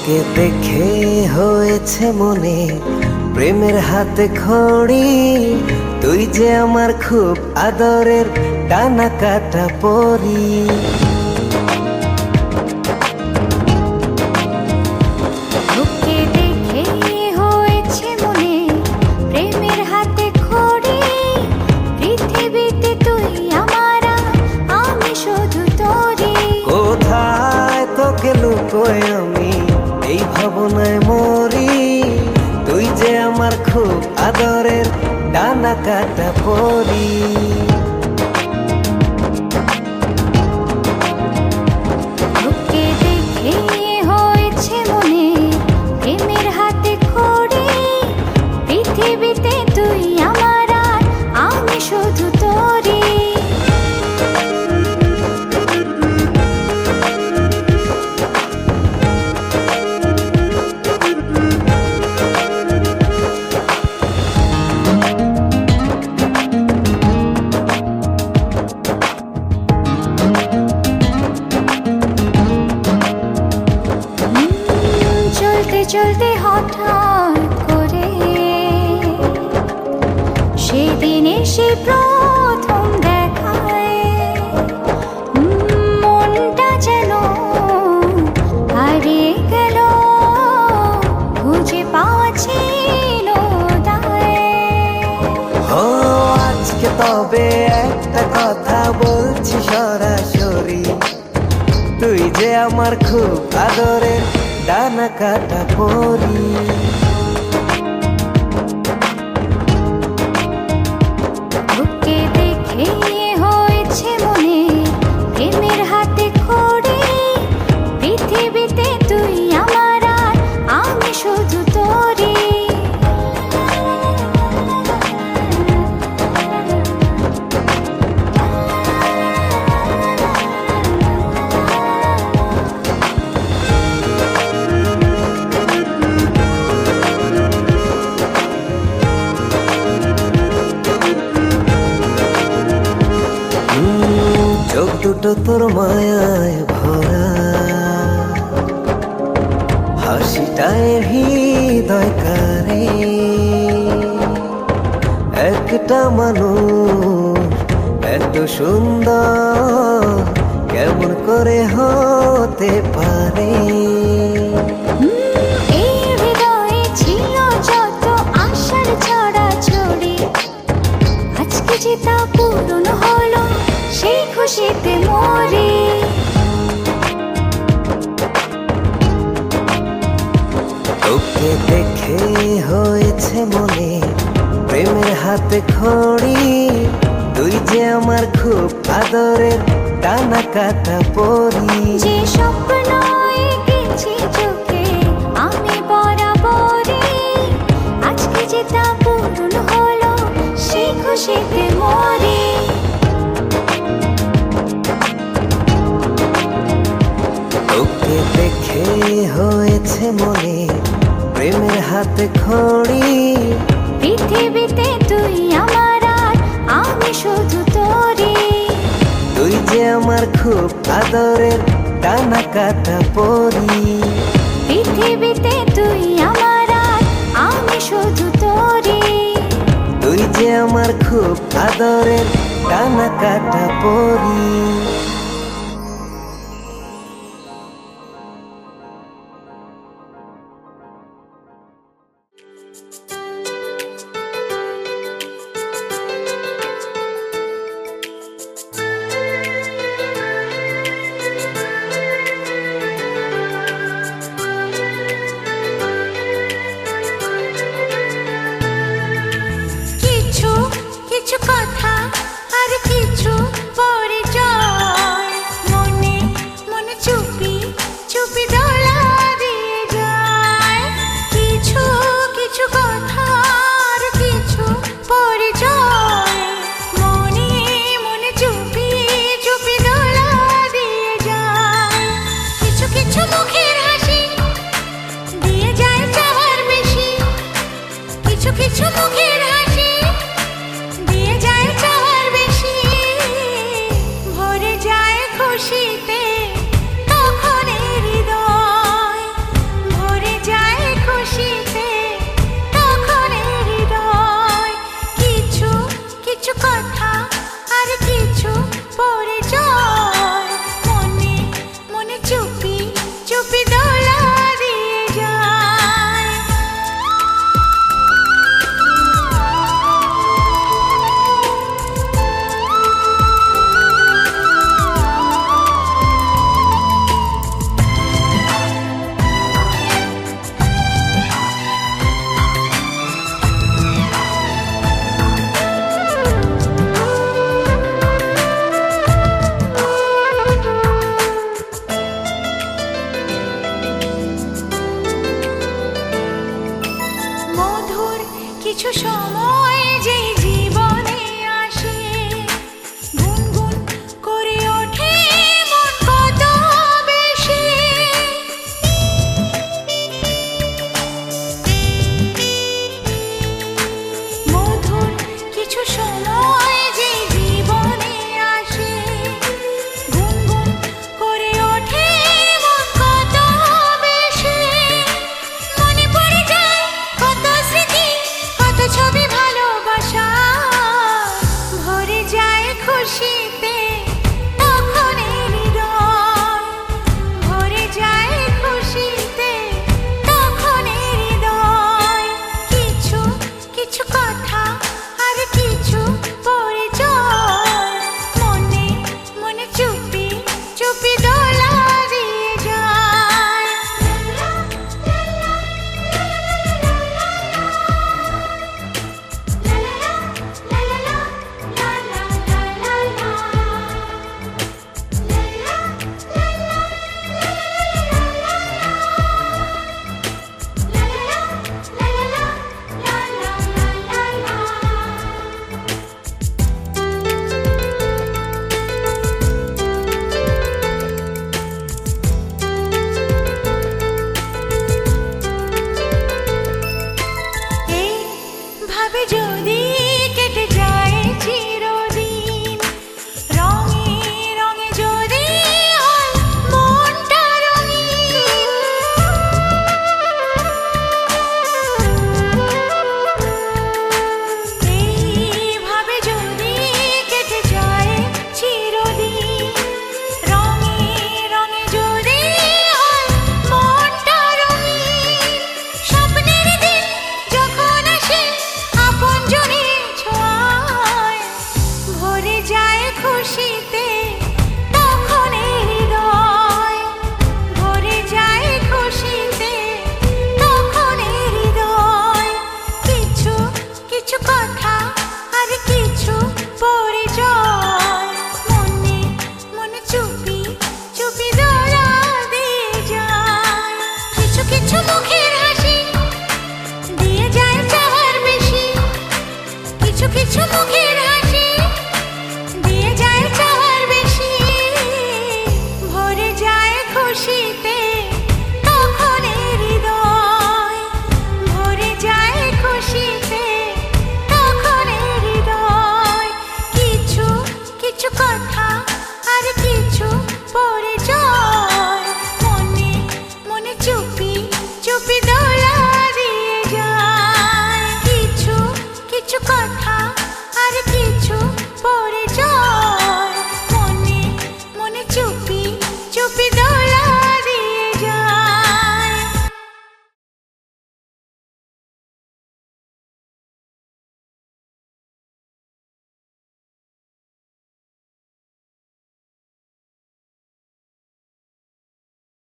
তোকে দেখে হয়েছে মনে প্রেমের হাতে খড়ি, তুই যে আমার খুব আদরের ডানা কাটা পরি। তোকে দেখে হয়েছে মনে প্রেমের হাতে খড়ি, পৃথিবীতে তুই আমার, আমি শুধু তোরই। কোথায় তোকে লুকোয় আমি এই ভাবনায় মরি, তুই যে আমার খুব আদরের ডানা কাটা পরি। তোকে দেখে হয়েছে মনে প্রেমের হাতে খড়ি, পৃথিবীতে তুই আমার, আমি শুধু তোরই। চলতে চলতে হঠাৎ করে সেদিন এসে প্রথম দেখায়, মনটা যেন হারিয়ে গেল, খুঁজে পাওয়া ছিল দায়। ও আজকে তবে একটা কথা বলছি সরাসরি, তুই যে আমার খুব আদরের ডানা কাটা পরি। তোকে দেখে হয়েছে মনে প্রেমের হাতে খড়ি, পৃথিবীতে তুই আমার, আমি শুধু তোরই। চোখ দুটো তোর মায়ায় ভরা, হাসিটায় হৃদয় কারে, একটা মানুষ এত সুন্দর কেমন করে হতে পারে। এই হৃদয়ে ছিল যত আশার ছড়াছড়ি, আজকে যে তা পূরণ হলো, সেই খুশিতে মরি। তোকে দেখে হয়েছে মনে প্রেমের হাতে খড়ি, তুই যে আমার খুব আদরের ডানা কাটা পরি। যে স্বপ্ন এঁকেছি চোখে আমি বরাবরই, আজকে যে তা পূরণ হলো, সেই খুশিতে মরি। তোকে দেখে হয়েছে মনে প্রেমের হাতে খড়ি, পৃথিবীতে তুই আমার, আমি শুধু তোরই। তুই যে আমার খুব আদরের ডানা কাটা পরি। পৃথিবীতে তুই আমার, আমি শুধু তোরই। তুই যে আমার খুব আদরের ডানা কাটা পরি। কিছু কিছু কথা আর কিছু পরিচয়, মনে মনে চুপি চুপি দোলা দিয়ে যায়। কিছু কিছু কথা আর কিছু পরিচয়, মনে মনে চুপি চুপি দোলা দিয়ে যায়। কিছু কিছু মুখের হাসি দিয়ে যায় চাওয়ার বেশি, কিছু কিছু মুখের হাসি দিয়ে যায় চাওয়ার বেশি। ভরে যায় খুশিতে তখন হৃদয়, মধুর কিছু সময় যেই